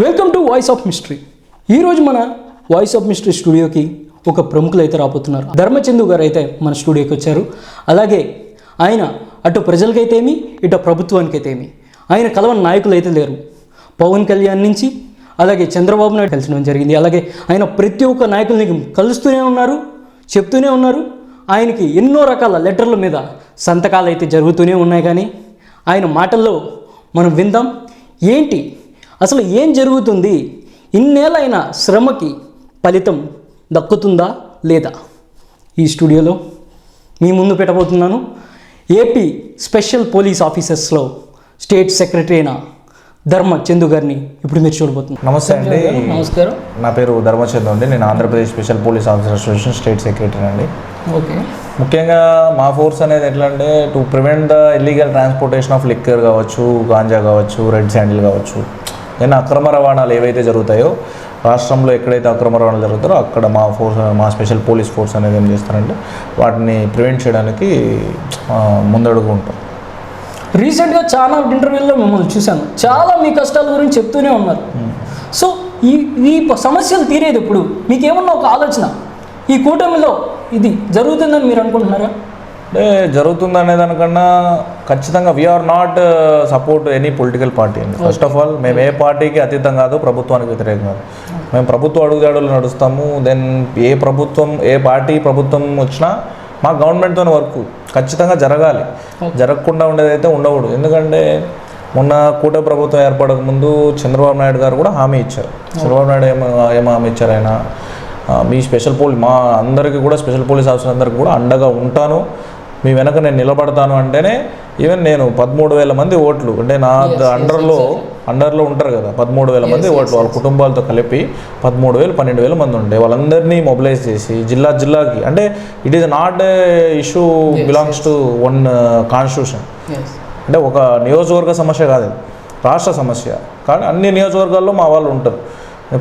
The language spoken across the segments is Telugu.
Welcome to voice of mystery. ఈరోజు మన వాయిస్ ఆఫ్ మిస్టరీ స్టూడియోకి ఒక ప్రముఖులు అయితే రాబోతున్నారు. ధర్మచందు గారు అయితే మన స్టూడియోకి వచ్చారు. అలాగే ఆయన అటు ప్రజలకైతేమి ఇటు ప్రభుత్వానికైతేమి ఆయన కలవని నాయకులు అయితే లేరు. పవన్ కళ్యాణ్ నుంచి అలాగే చంద్రబాబు నాయుడు కలిసడం జరిగింది. అలాగే ఆయన ప్రతి ఒక్క నాయకుల్ని కలుస్తూనే ఉన్నారు, చెప్తూనే ఉన్నారు. ఆయనకి ఎన్నో రకాల లెటర్ల మీద సంతకాలు అయితే జరుగుతూనే ఉన్నాయి. కానీ ఆయన మాటల్లో మనం విందాం, ఏంటి అసలు ఏం జరుగుతుంది, ఇన్నేళ్ళైన శ్రమకి ఫలితం దక్కుతుందా లేదా, ఈ స్టూడియోలో మీ ముందు పెట్టబోతున్నాను. ఏపీ స్పెషల్ పోలీస్ ఆఫీసర్స్లో స్టేట్ సెక్రటరీ అయిన ధర్మచందు గారిని ఇప్పుడు మీరు చూడబోతున్నారు. నమస్తే అండి. నమస్కారం. నా పేరు ధర్మచందు అండి. నేను Andhra Pradesh special police officer association state secretary అండి. ఓకే. ముఖ్యంగా మా ఫోర్స్ అనేది ఎట్లా అంటే to prevent the illegal transportation of liquor కావచ్చు, గాంజా కావచ్చు, రెడ్ శాండిల్ కావచ్చు, దెన్ అక్రమ రవాణాలు ఏవైతే జరుగుతాయో రాష్ట్రంలో ఎక్కడైతే అక్రమ రవాణాలు జరుగుతారో అక్కడ మా స్పెషల్ పోలీస్ ఫోర్స్ అనేది ఏం చేస్తారంటే వాటిని ప్రివెంట్ చేయడానికి ముందడుగు ఉంటాం. రీసెంట్గా చాలా ఇంటర్వ్యూల్లో మిమ్మల్ని చూశాను, చాలా మీ కష్టాల గురించి చెప్తూనే ఉన్నారు. సో ఈ సమస్యలు తీరేది ఇప్పుడు మీకేమన్నా ఒక ఆలోచన, ఈ కూటమిలో ఇది జరుగుతుందని మీరు అనుకుంటున్నారా? అంటే జరుగుతుంది అనే దానికన్నా ఖచ్చితంగా we are not support any political party అండి. ఫస్ట్ ఆఫ్ ఆల్ మేము ఏ పార్టీకి అతీతం కాదు, ప్రభుత్వానికి వ్యతిరేకం కాదు. మేము ప్రభుత్వ అడుగుజాడలు నడుస్తాము. దెన్ ఏ పార్టీ ప్రభుత్వం వచ్చినా మా గవర్నమెంట్తో వర్క్ ఖచ్చితంగా జరగాలి. జరగకుండా ఉండేదైతే ఉండకూడదు. ఎందుకంటే మొన్న కూటమి ప్రభుత్వం ఏర్పడక ముందు చంద్రబాబు నాయుడు గారు కూడా హామీ ఇచ్చారు. చంద్రబాబు నాయుడు ఏం హామీ ఇచ్చారు? ఆయన మీ స్పెషల్ పోలీస్ మా అందరికీ కూడా స్పెషల్ పోలీస్ ఆఫీసర్ అందరికీ కూడా అండగా ఉంటాను, మీ వెనక నేను నిలబడతాను అంటేనే ఈవెన్ నేను 13,000 మంది ఓట్లు అంటే నా అండర్లో ఉంటారు కదా, 13,000 మంది ఓట్లు వాళ్ళ కుటుంబాలతో కలిపి 13,000 12,000 మంది ఉండే వాళ్ళందరినీ మొబిలైజ్ చేసి జిల్లాకి, అంటే it is not a issue belongs to one constitution. అంటే ఒక నియోజకవర్గ సమస్య కాదు, రాష్ట్ర సమస్య. కానీ అన్ని నియోజకవర్గాల్లో మా వాళ్ళు ఉంటారు.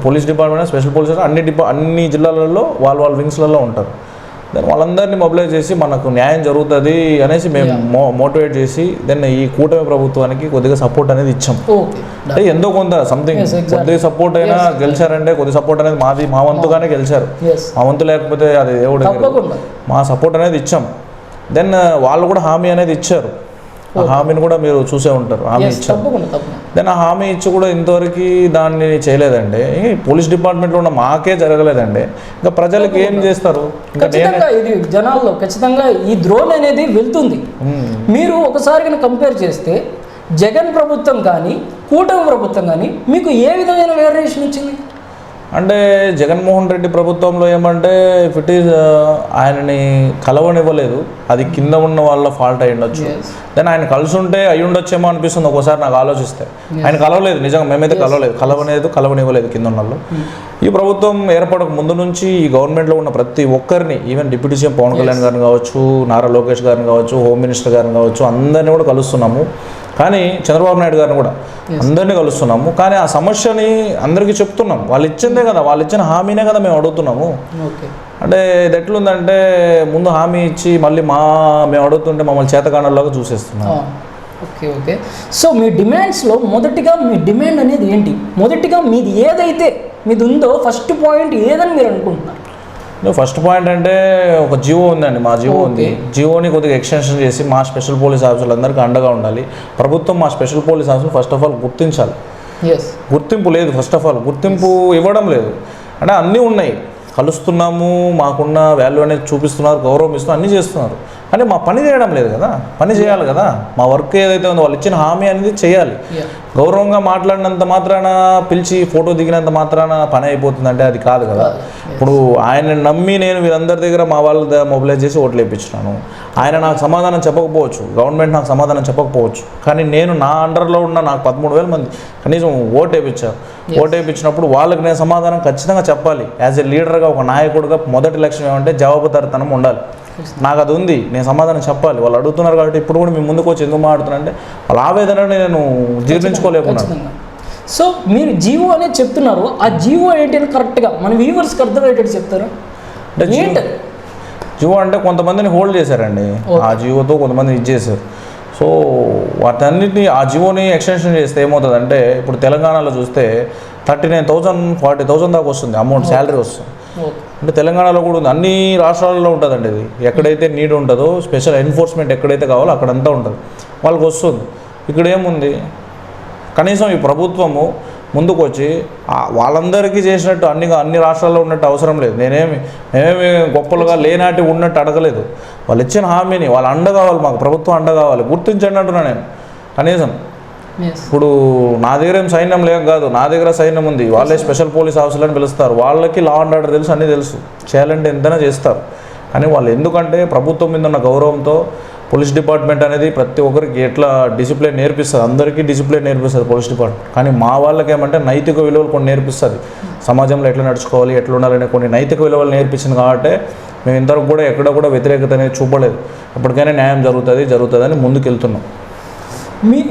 పోలీస్ డిపార్ట్మెంట్ స్పెషల్ పోలీస్ అన్ని జిల్లాలలో వాళ్ళ వింగ్స్లలో ఉంటారు. దెన్ వాళ్ళందరినీ మొబిలైజ్ చేసి మనకు న్యాయం జరుగుతుంది అనేసి మేము మోటివేట్ చేసి దెన్ ఈ కూటమి ప్రభుత్వానికి కొద్దిగా సపోర్ట్ అనేది ఇచ్చాం. అంటే ఎంతో కొంత సంథింగ్ కొద్దిగా సపోర్ట్ అయినా గెలిచారంటే కొద్ది సపోర్ట్ అనేది మా వంతుగానే గెలిచారు. మా వంతు లేకపోతే అది దేవుడు, మా సపోర్ట్ అనేది ఇచ్చాం. దెన్ వాళ్ళు కూడా హామీ అనేది ఇచ్చారు. ఆ హామీని కూడా మీరు చూసే ఉంటారు. హామీ ఇచ్చారు. దెన్ ఆ హామీ ఇచ్చి కూడా ఇంతవరకు దాన్ని చేయలేదండి. పోలీస్ డిపార్ట్మెంట్లో ఉన్న మాకే జరగలేదండి. ఇంకా ప్రజలకు ఏం చేస్తారు? ఇంకా ఇది జనాల్లో ఖచ్చితంగా ఈ డ్రోన్ అనేది వెళ్తుంది. మీరు ఒకసారి కంపేర్ చేస్తే జగన్ ప్రభుత్వం కానీ కూటమి ప్రభుత్వం కానీ మీకు ఏ విధమైన వేరియేషన్ వచ్చింది? అంటే జగన్మోహన్ రెడ్డి ప్రభుత్వంలో ఏమంటే ఇఫ్ ఇట్ ఈజ్ ఆయనని కలవనివ్వలేదు, అది కింద ఉన్న వాళ్ళ ఫాల్ట్ అయి ఉండొచ్చు. దెన్ ఆయన కలిసి ఉంటే అయి ఉండొచ్చేమో అనిపిస్తుంది ఒకసారి నాకు ఆలోచిస్తే. ఆయన కలవలేదు, నిజంగా మేమైతే కలవనివ్వలేదు కింద ఉన్న వాళ్ళు. ఈ ప్రభుత్వం ఏర్పడక ముందు నుంచి ఈ గవర్నమెంట్లో ఉన్న ప్రతి ఒక్కరిని, even deputy CM Pawan Kalyan గారిని కావచ్చు, నారా లోకేష్ గారిని కావచ్చు, హోమ్ మినిస్టర్ గారిని కావచ్చు, అందరినీ కూడా కలుస్తున్నాము. కానీ చంద్రబాబు నాయుడు గారిని కూడా అందరినీ కలుస్తున్నాము. కానీ ఆ సమస్యని అందరికీ చెప్తున్నాం. వాళ్ళు ఇచ్చిందే కదా, వాళ్ళు ఇచ్చిన హామీనే కదా మేము అడుగుతున్నాము. అంటే ఇది ఎట్లుందంటే ముందు హామీ ఇచ్చి మళ్ళీ మేము అడుగుతుంటే మమ్మల్ని చేతకాణాల్లాగా చూసేస్తున్నాం. ఓకే. సో మీ డిమాండ్స్లో మొదటిగా మీ డిమాండ్ అనేది ఏంటి? మొదటిగా మీది ఏదైతే మీది ఉందో ఫస్ట్ పాయింట్ ఏదని మీరు అనుకుంటున్నారు? ఫస్ట్ పాయింట్ అంటే ఒక జియో ఉందండి, మా జియో ఉంది. జియోని కొద్దిగా ఎక్స్టెన్షన్ చేసి మా స్పెషల్ పోలీస్ ఆఫీసర్లు అందరికీ అండగా ఉండాలి. ప్రభుత్వం మా స్పెషల్ పోలీస్ ఆఫీసర్లు ఫస్ట్ ఆఫ్ ఆల్ గుర్తించాలి. గుర్తింపు లేదు, ఫస్ట్ ఆఫ్ ఆల్ గుర్తింపు ఇవ్వడం లేదు. అంటే అన్నీ ఉన్నాయి, కలుస్తున్నాము, మాకున్న వాల్యూ అనేది చూపిస్తున్నారు, గౌరవం ఇస్తున్నారు, అన్నీ చేస్తున్నారు. కానీ మా పని చేయడం లేదు కదా, పని చేయాలి కదా. మా వర్క్ ఏదైతే ఉందో వాళ్ళు ఇచ్చిన హామీ అనేది చేయాలి. గౌరవంగా మాట్లాడినంత మాత్రాన, పిలిచి ఫోటో దిగినంత మాత్రాన పని అయిపోతుందంటే అది కాదు కదా. ఇప్పుడు ఆయన నమ్మి నేను వీరందరి దగ్గర మా వాళ్ళ మొబిలైజ్ చేసి ఓట్లు వేయించినాను. ఆయన నాకు సమాధానం చెప్పకపోవచ్చు, గవర్నమెంట్ నాకు సమాధానం చెప్పకపోవచ్చు. కానీ నేను నా అండర్లో ఉన్న నాకు 13,000 మంది కనీసం ఓటు వేయించారు. ఓటు వేయించినప్పుడు వాళ్ళకి నేను సమాధానం ఖచ్చితంగా చెప్పాలి. యాజ్ ఎ లీడర్గా, ఒక నాయకుడిగా మొదటి లక్ష్యం ఏమంటే జవాబుదారితనం ఉండాలి. నాకు అది ఉంది, నేను సమాధానం చెప్పాలి. వాళ్ళు అడుగుతున్నారు కాబట్టి ఇప్పుడు కూడా మేము ముందుకు వచ్చి ఎందుకు మాట్లాడుతున్నానంటే వాళ్ళ ఆవేదనని నేను జీర్ణించుకోలేకున్నాను. సో మీరు జీవో అనేది చెప్తున్నారు, ఆ జీవో ఏంటి అని కరెక్ట్గా మన వ్యూవర్స్కి అర్థమయ్యేటట్టు చెప్తారా? అంటే జియో అంటే కొంతమందిని హోల్డ్ చేశారండి. ఆ జియోతో కొంతమంది చేశారు. సో వాటన్నిటిని ఆ జియోని ఎక్స్టెన్షన్ చేస్తే ఏమవుతుందంటే ఇప్పుడు తెలంగాణలో చూస్తే 39,000 40,000 దాకా వస్తుంది అమౌంట్, శాలరీ వస్తుంది. అంటే తెలంగాణలో కూడా ఉంది, అన్ని రాష్ట్రాలలో ఉంటుందండి ఇది. ఎక్కడైతే నీడ్ ఉంటుందో స్పెషల్ ఎన్ఫోర్స్మెంట్ ఎక్కడైతే కావాలో అక్కడంతా ఉంటుంది, వాళ్ళకి వస్తుంది. ఇక్కడ ఏముంది, కనీసం ఈ ప్రభుత్వము ముందుకు వచ్చి వాళ్ళందరికీ చేసినట్టు అన్ని రాష్ట్రాల్లో ఉన్నట్టు అవసరం లేదు. మేమేమి గొప్పలుగా లేనాటి ఉన్నట్టు అడగలేదు. వాళ్ళు ఇచ్చిన హామీని వాళ్ళు అండ కావాలి, మాకు ప్రభుత్వం అండ కావాలి, గుర్తించండి అంటున్నా నేను. కనీసం ఇప్పుడు నా దగ్గర ఏం సైన్యం లేక కాదు, నా దగ్గర సైన్యం ఉంది. వాళ్ళే స్పెషల్ పోలీస్ ఆఫీసర్లని పిలుస్తారు, వాళ్ళకి లా అండ్ ఆర్డర్ తెలుసు, అన్నీ తెలుసు, చేయాలంటే ఎంతైనా చేస్తారు. కానీ వాళ్ళు ఎందుకంటే ప్రభుత్వం మీద ఉన్న గౌరవంతో పోలీస్ డిపార్ట్మెంట్ అనేది ప్రతి ఒక్కరికి ఎట్లా డిసిప్లిన్ నేర్పిస్తుంది, అందరికీ డిసిప్లిన్ నేర్పిస్తుంది పోలీస్ డిపార్ట్మెంట్. కానీ మా వాళ్ళకి ఏమంటే నైతిక విలువలు కొన్ని నేర్పిస్తుంది, సమాజంలో ఎట్లా నడుచుకోవాలి, ఎట్లా ఉండాలనే కొన్ని నైతిక విలువలు నేర్పించింది. కాబట్టి మేము ఇంతవరకు కూడా ఎక్కడ కూడా వ్యతిరేకత అనేది చూపలేదు. ఎప్పటికైనా న్యాయం జరుగుతుందని ముందుకు వెళ్తున్నాం.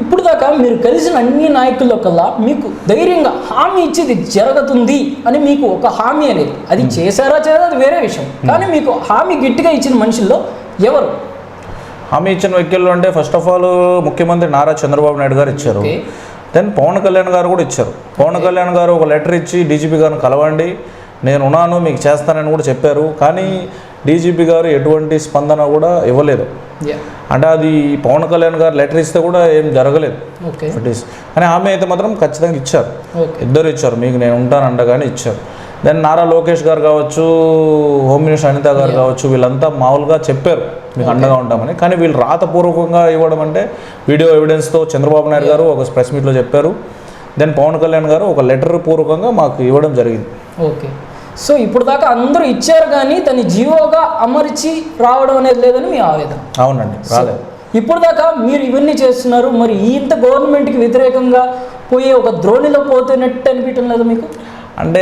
ఇప్పుడు దాకా మీరు కలిసిన అన్ని నాయకుల్లో కల్లా మీకు ధైర్యంగా హామీ ఇచ్చేది జరుగుతుంది అని మీకు ఒక హామీ అనేది, అది చేశారా అది వేరే విషయం, కానీ మీకు హామీ గట్టిగా ఇచ్చిన మనుషుల్లో ఎవరు? హామీ ఇచ్చిన వ్యక్తులు అంటే ఫస్ట్ ఆఫ్ ఆల్ ముఖ్యమంత్రి నారా చంద్రబాబు నాయుడు గారు ఇచ్చారు. దెన్ పవన్ కళ్యాణ్ గారు కూడా ఇచ్చారు. పవన్ కళ్యాణ్ గారు ఒక లెటర్ ఇచ్చి డీజీపీ గారిని కలవండి, నేను ఉన్నాను, మీకు చేస్తానని కూడా చెప్పారు. కానీ డీజీపీ గారు ఎటువంటి స్పందన కూడా ఇవ్వలేదు. అంటే అది పవన్ కళ్యాణ్ గారు లెటర్ ఇస్తే కూడా ఏం జరగలేదు. కానీ హామీ అయితే మాత్రం ఖచ్చితంగా ఇచ్చారు, ఇద్దరు ఇచ్చారు, మీకు నేను ఉంటానంట కానీ ఇచ్చారు. దెన్ నారా లోకేష్ గారు కావచ్చు, హోమ్ మినిస్టర్ అనిత గారు కావచ్చు, వీళ్ళంతా మామూలుగా చెప్పారు మీకు అండగా ఉంటామని. కానీ వీళ్ళు రాతపూర్వకంగా ఇవ్వడం అంటే వీడియో ఎవిడెన్స్తో చంద్రబాబు నాయుడు గారు ఒక ప్రెస్ మీట్లో చెప్పారు. దెన్ పవన్ కళ్యాణ్ గారు ఒక లెటర్ పూర్వకంగా మాకు ఇవ్వడం జరిగింది. ఓకే, సో ఇప్పుడు దాకా అందరూ ఇచ్చారు కానీ దాన్ని జీవోగా అమర్చి రావడం అనేది లేదని మీ ఆవేదన? అవునండి, రాలేదు. ఇప్పుడు దాకా మీరు ఇవన్నీ చేస్తున్నారు, మరి ఇంత గవర్నమెంట్కి వ్యతిరేకంగా పోయే ఒక ద్రోణిలో పోతున్నట్టు అనిపించడం లేదు మీకు? అంటే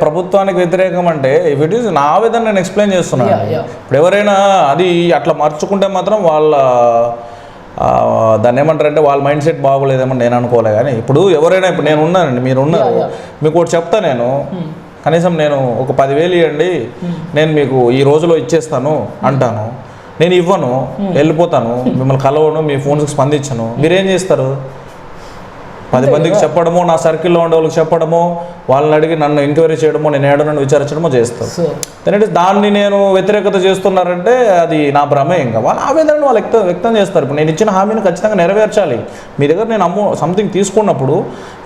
ప్రభుత్వానికి వ్యతిరేకం అంటే ఇఫ్ ఇట్ ఈస్ నా ఆవేదన నేను ఎక్స్ప్లెయిన్ చేస్తున్నాను. ఇప్పుడు ఎవరైనా అది అట్లా మార్చుకుంటే మాత్రం వాళ్ళ దాన్ని ఏమంటారంటే వాళ్ళ మైండ్ సెట్ బాగోలేదేమో నేను అనుకోలే. కానీ ఇప్పుడు ఎవరైనా, ఇప్పుడు నేను ఉన్నానండి, మీరు ఉన్నారు, మీకు ఒకటి చెప్తా, నేను కనీసం నేను ఒక 10,000 ఇవ్వండి, నేను మీకు ఈ రోజులో ఇచ్చేస్తాను అంటాను, నేను ఇవ్వను, వెళ్ళిపోతాను, మిమ్మల్ని కలవను, మీ ఫోన్స్కి స్పందించను, మీరేం చేస్తారు? 10 మందికి చెప్పడమో, నా సర్కిల్లో ఉండే వాళ్ళకి చెప్పడమో, వాళ్ళని అడిగి నన్ను ఎంక్వైరీ చేయడమో, నేను ఏడనన్ను విచారించడమో చేస్తాను. ఎందుకంటే దాన్ని నేను వ్యతిరేకత చేస్తున్నారంటే అది నా భ్రమే. ఇంకా వాళ్ళ ఆవేదనను వాళ్ళు వ్యక్తం చేస్తారు. ఇప్పుడు నేను ఇచ్చిన హామీని ఖచ్చితంగా నెరవేర్చాలి. మీ దగ్గర నేను సంథింగ్ తీసుకున్నప్పుడు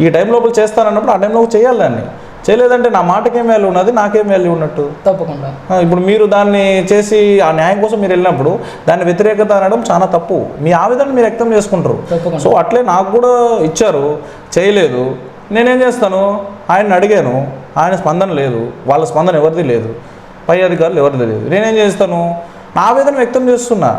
ఈ టైం లోపల చేస్తానన్నప్పుడు ఆ టైంలో చేయాలి. దాన్ని చేయలేదంటే నా మాటకేం వాల్యూ ఉన్నది, నాకేం వాల్యూ ఉన్నట్టు? తప్పకుండా. ఇప్పుడు మీరు దాన్ని చేసి ఆ న్యాయం కోసం మీరు వెళ్ళినప్పుడు దాన్ని వ్యతిరేకత అనడం చాలా తప్పు. మీ ఆవేదన మీరు వ్యక్తం చేసుకుంటారు. సో అట్లే నాకు కూడా ఇచ్చారు, చేయలేదు, నేనేం చేస్తాను? ఆయన్ని అడిగాను, ఆయన స్పందన లేదు, వాళ్ళ స్పందన ఎవరిది లేదు, పై అధికారులు ఎవరిది లేదు, నేనేం చేస్తాను? నా ఆవేదన వ్యక్తం చేస్తున్నా,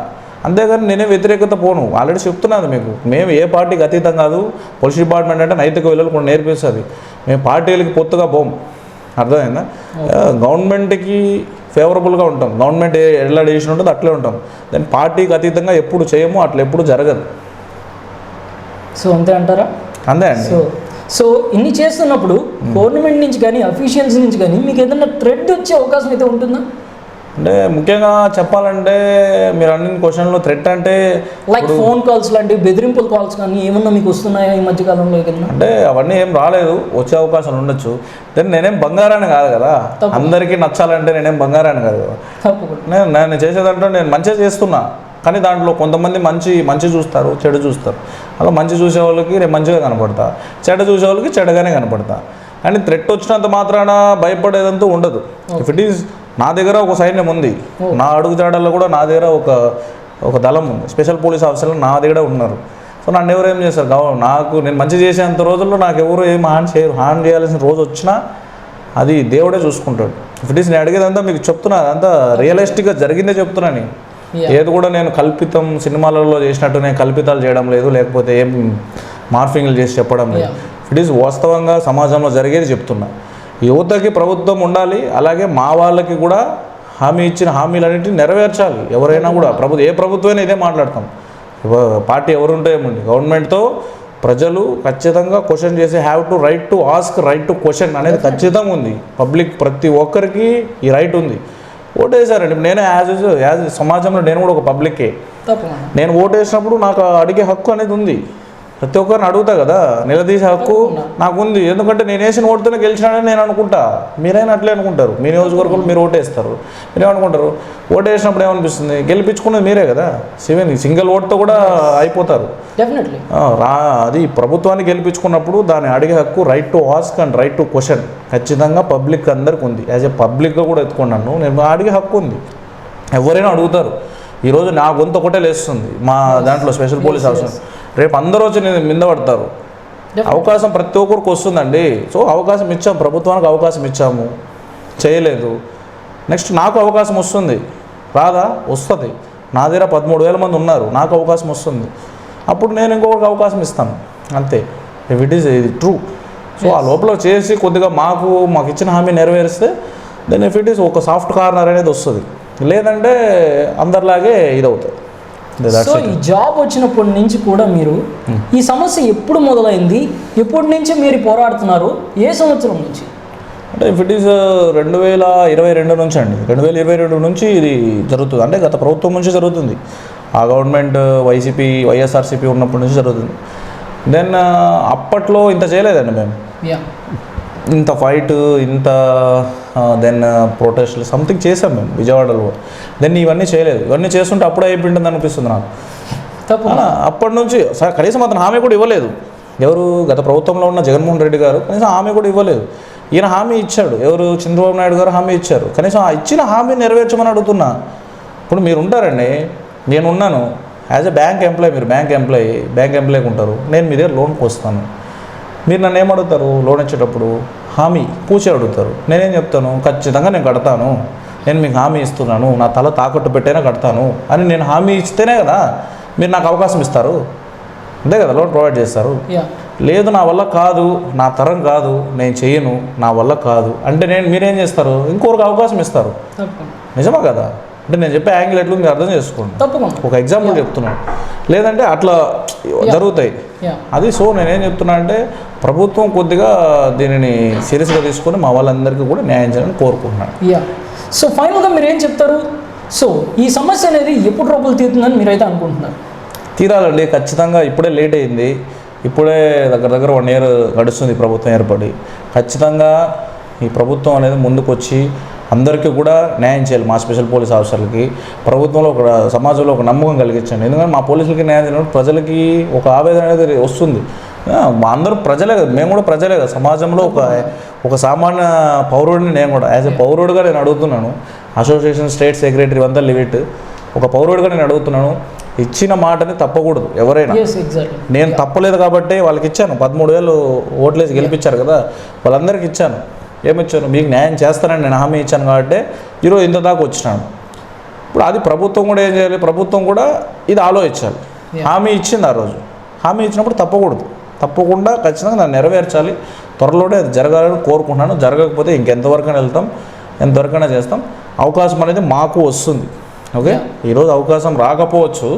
అంతేగాని నేనే వ్యతిరేకత పోను. ఆల్రెడీ చెప్తున్నాను మీకు, మేము ఏ పార్టీకి అతీతం కాదు. పోలీస్ డిపార్ట్మెంట్ అంటే నైతిక విలువలు కూడా నేర్పిస్తుంది. మేము పార్టీలకి పొత్తుగా పోం, అర్థమైందా? గవర్నమెంట్కి ఫేవరబుల్గా ఉంటాం, గవర్నమెంట్ ఎలా డెసిషన్ ఉంటుందో అట్లే ఉంటాం. దాన్ని పార్టీకి అతీతంగా ఎప్పుడు చేయము, అట్లా ఎప్పుడు జరగదు. సో అంతే అంటారా? అంతే అండి. సో ఇన్ని చేస్తున్నప్పుడు గవర్నమెంట్ నుంచి కానీ అఫీషియల్స్ నుంచి కానీ మీకు ఏదైనా థ్రెడ్ వచ్చే అవకాశం అయితే ఉంటుందా? అంటే ముఖ్యంగా చెప్పాలంటే మీరు అన్ని క్వశ్చన్లో థ్రెట్ అంటే లైక్ ఫోన్ కాల్స్ లాంటి బెదిరింపుల కాల్స్ కానీ ఏమన్నా మీకు వస్తున్నాయా ఈ మధ్యకాలంలో? అంటే అవన్నీ ఏం రాలేదు, వచ్చే అవకాశాలు ఉండొచ్చు. దెన్ నేనేం బంగారాన్ని కాదు కదా, అందరికీ నచ్చాలంటే నేనేం బంగారాన్ని కాదు కదా. నేను చేసేదంటే నేను మంచిగా చేస్తున్నా, కానీ దాంట్లో కొంతమంది మంచి చూస్తారు, చెడు చూస్తారు. అలా మంచి చూసే వాళ్ళకి నేను మంచిగా కనపడతా, చెడు చూసే వాళ్ళకి చెడుగానే కనపడతా. కానీ థ్రెట్ వచ్చినంత మాత్రాన భయపడేదంతా ఉండదు. ఇఫ్ ఇట్ ఈస్ నా దగ్గర ఒక సైన్యం ఉంది, నా అడుగుజాడల్లో కూడా నా దగ్గర ఒక దళం ఉంది, స్పెషల్ పోలీస్ ఆఫీసర్లు నా దగ్గర ఉన్నారు. సో నన్ను ఎవరు ఏం చేస్తారు? నాకు నేను మంచి చేసేంత రోజుల్లో నాకు ఎవరు ఏం హాని చేయరు. హాని చేయాల్సిన రోజు వచ్చినా అది దేవుడే చూసుకుంటాడు. ఇఫ్ ఇట్ ఈస్ నేను అడిగేదంతా మీకు చెప్తున్నా, అదంతా రియలిస్టిక్గా జరిగిందే చెప్తున్నా. నేను ఏది కూడా నేను కల్పితం సినిమాలలో చేసినట్టు నేను కల్పితాలు చేయడం లేదు, లేకపోతే ఏం మార్ఫింగ్లు చేసి చెప్పడం లేదు. ఇట్ ఈస్ వాస్తవంగా సమాజంలో జరిగేది చెప్తున్నా. యువతకి ప్రభుత్వం ఉండాలి, అలాగే మా వాళ్ళకి కూడా ఇచ్చిన హామీలన్నింటినీ నెరవేర్చాలి. ఎవరైనా కూడా ఏ ప్రభుత్వమైనా ఇదే మాట్లాడతాం. పార్టీ ఎవరుంటే ఏముంది, గవర్నమెంట్తో ప్రజలు ఖచ్చితంగా క్వశ్చన్ చేసి right to ask, right to question అనేది ఖచ్చితంగా ఉంది. పబ్లిక్ ప్రతి ఒక్కరికి ఈ రైట్ ఉంది. ఓటేసారండి. నేనే యాజ్ సమాజంలో నేను కూడా ఒక పబ్లిక్కే. తప్పకుండా. నేను ఓటు వేసినప్పుడు నాకు అడిగే హక్కు అనేది ఉంది. ప్రతి ఒక్కరిని అడుగుతా కదా, నిలదీసే హక్కు నాకు ఉంది. ఎందుకంటే నేను వేసిన ఓటుతోనే గెలిచినానని నేను అనుకుంటా. మీరైనా అట్లే అనుకుంటారు. మీ నియోజకవర్గంలో మీరు ఓటేస్తారు, మీరేమనుకుంటారు? ఓటు వేసినప్పుడు ఏమనిపిస్తుంది? గెలిపించుకున్నది మీరే కదా. సింగిల్ ఓటుతో కూడా అయిపోతారు. డెఫినెట్లీ అది ప్రభుత్వాన్ని గెలిపించుకున్నప్పుడు దాన్ని అడిగే హక్కు, right to ask and right to question ఖచ్చితంగా పబ్లిక్ అందరికి ఉంది. యాజ్ ఏ పబ్లిక్గా కూడా ఎత్తుకున్నాను నేను, అడిగే హక్కు ఉంది. ఎవరైనా అడుగుతారు. ఈరోజు నా గొంతు ఒకటే లేస్తుంది మా దాంట్లో స్పెషల్ పోలీస్ అవసరం. రేపు అందరూ వచ్చి నేను మింద పడతారు. అవకాశం ప్రతి ఒక్కరికి వస్తుందండి. సో అవకాశం ఇచ్చాము, ప్రభుత్వానికి అవకాశం ఇచ్చాము, చేయలేదు. నెక్స్ట్ నాకు అవకాశం వస్తుంది, రాదా? వస్తుంది. నా దగ్గర 13,000 మంది ఉన్నారు, నాకు అవకాశం వస్తుంది. అప్పుడు నేను ఇంకొకరికి అవకాశం ఇస్తాను, అంతే. ఇఫ్ ఇట్ ఈస్ ఇది ట్రూ. సో ఆ లోపల చేసి కొద్దిగా మాకు ఇచ్చిన హామీ నెరవేరిస్తే దెన్ ఇఫ్ ఇట్ ఈస్ ఒక సాఫ్ట్ కార్నర్ అనేది వస్తుంది. లేదంటే అందరిలాగే ఇది అవుతుంది. సో ఈ జాబ్ వచ్చినప్పటి నుంచి కూడా మీరు ఈ సమస్య ఎప్పుడు మొదలైంది, ఎప్పటి నుంచి మీరు పోరాడుతున్నారు, ఏ సంవత్సరం నుంచి? అంటే ఇఫ్ ఇట్ ఈస్ 2022 నుంచి అండి. 2022 నుంచి ఇది జరుగుతుంది. అంటే గత ప్రభుత్వం నుంచి జరుగుతుంది. ఆ గవర్నమెంట్ వైఎస్ఆర్సీపీ ఉన్నప్పటి నుంచి జరుగుతుంది. దెన్ అప్పట్లో ఇంత చేయలేదండి మేము. ఇంత ఫైట్, ఇంత దెన్ ప్రొటెస్ట్లు సంథింగ్ చేసాం మేము విజయవాడలో. దెన్ ఇవన్నీ చేయలేదు. ఇవన్నీ చేస్తుంటే అప్పుడే అయిపోయింటుంది అనిపిస్తుంది నాకు. అప్పటి నుంచి కనీసం అతను హామీ కూడా ఇవ్వలేదు. ఎవరు? గత ప్రభుత్వంలో ఉన్న జగన్మోహన్ రెడ్డి గారు కనీసం హామీ కూడా ఇవ్వలేదు. ఈయన హామీ ఇచ్చాడు. ఎవరు? చంద్రబాబు నాయుడు గారు హామీ ఇచ్చారు. కనీసం ఆ ఇచ్చిన హామీ నెరవేర్చమని అడుగుతున్నా. ఇప్పుడు మీరు ఉంటారండి, నేను ఉన్నాను యాజ్ ఎ బ్యాంక్ ఎంప్లాయీ. మీరు బ్యాంక్ ఎంప్లాయీకి ఉంటారు. నేను మీ దగ్గర లోన్కి వస్తాను. మీరు నన్ను ఏమడుగుతారు? లోన్ ఇచ్చేటప్పుడు హామీ పూచి అడుగుతారు. నేనేం చెప్తాను? ఖచ్చితంగా నేను కడతాను, నేను మీకు హామీ ఇస్తున్నాను, నా తల తాకట్టు పెట్టైనా కడతాను అని నేను హామీ ఇస్తేనే కదా మీరు నాకు అవకాశం ఇస్తారు. అంతే కదా, లోన్ ప్రొవైడ్ చేస్తారు. లేదు నా వల్ల కాదు, నా తరం కాదు, నేను చేయను, నా వల్ల కాదు అంటే మీరేం చేస్తారు? ఇంకొకరికి అవకాశం ఇస్తారు. నిజమా కదా? అంటే నేను చెప్పే యాంగిల్ ఎట్లు మీరు అర్థం చేసుకోండి. ఒక ఎగ్జాంపుల్ చెప్తున్నాను. లేదంటే అట్లా జరుగుతాయి అది. సో నేనేం చెప్తున్నా అంటే ప్రభుత్వం కొద్దిగా దీనిని సీరియస్గా తీసుకొని మా వాళ్ళందరికీ కూడా న్యాయం చేయాలని కోరుకుంటున్నాను. సో ఫైనల్గా మీరు ఏం చెప్తారు? సో ఈ సమస్య అనేది ఎప్పుడు రూపులు తీరుతుందని మీరైతే అనుకుంటున్నారు? తీరాలండి ఖచ్చితంగా. ఇప్పుడే లేట్ అయింది. ఇప్పుడే దగ్గర 1 year గడుస్తుంది ప్రభుత్వం ఏర్పడి. ఖచ్చితంగా ఈ ప్రభుత్వం అనేది ముందుకు వచ్చి అందరికీ కూడా న్యాయం చేయాలి. మా స్పెషల్ పోలీస్ ఆఫీసర్లకి ప్రభుత్వంలో ఒక సమాజంలో ఒక నమ్మకం కలిగించండి. ఎందుకంటే మా పోలీసులకి న్యాయం చేయడం ప్రజలకి ఒక ఆవేదన అనేది వస్తుంది. అందరూ ప్రజలే కదా, మేము కూడా ప్రజలే కదా. సమాజంలో ఒక సామాన్య పౌరుడిని నేను కూడా యాజ్ ఎ పౌరుడిగా నేను అడుగుతున్నాను. అసోసియేషన్ స్టేట్ సెక్రటరీ అంతా లిమిట్. ఒక పౌరుడిగా నేను అడుగుతున్నాను, ఇచ్చిన మాటని తప్పకూడదు ఎవరైనా. నేను తప్పలేదు కాబట్టి వాళ్ళకి ఇచ్చాను. 13,000 ఓట్లేసి గెలిపించారు కదా, వాళ్ళందరికీ ఇచ్చాను. ఏమిచ్చాను? మీకు న్యాయం చేస్తానని నేను హామీ ఇచ్చాను కాబట్టి ఈరోజు ఇంత దాకా వచ్చినాను. ఇప్పుడు అది ప్రభుత్వం కూడా ఏం చేయాలి? ప్రభుత్వం కూడా ఇది ఆలోచించాలి. హామీ ఇచ్చింది ఆ రోజు. హామీ ఇచ్చినప్పుడు తప్పకుండా ఖచ్చితంగా దాన్ని నెరవేర్చాలి. త్వరలోనే అది జరగాలని కోరుకుంటున్నాను. జరగకపోతే ఇంకెంతవరకైనా వెళ్తాం, ఎంతవరకైనా చేస్తాం. అవకాశం అనేది మాకు వస్తుంది. ఓకే, ఈరోజు అవకాశం రాకపోవచ్చు,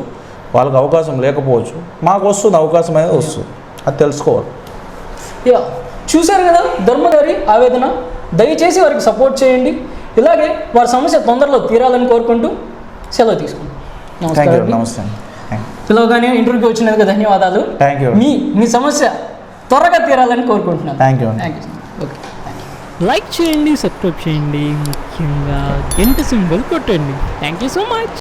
వాళ్ళకి అవకాశం లేకపోవచ్చు, మాకు వస్తుంది. అవకాశం అనేది వస్తుంది, అది తెలుసుకోవాలి. చూశారు కదా ధర్మ గారి ఆవేదన. దయచేసి వారికి సపోర్ట్ చేయండి. ఇలాగే వారి సమస్య తొందరలో తీరాలని కోరుకుంటూ సెలవు తీసుకుంటాం. నమస్తే. పిలవగానే ఇంటర్వ్యూకి వచ్చినందుకు ధన్యవాదాలు. మీ సమస్య త్వరగా తీరాలని కోరుకుంటున్నాను. Thank you. ఓకే, లైక్ చేయండి, సబ్స్క్రైబ్ చేయండి, ముఖ్యంగా గంట సింబల్ కొట్టండి. Thank you so much.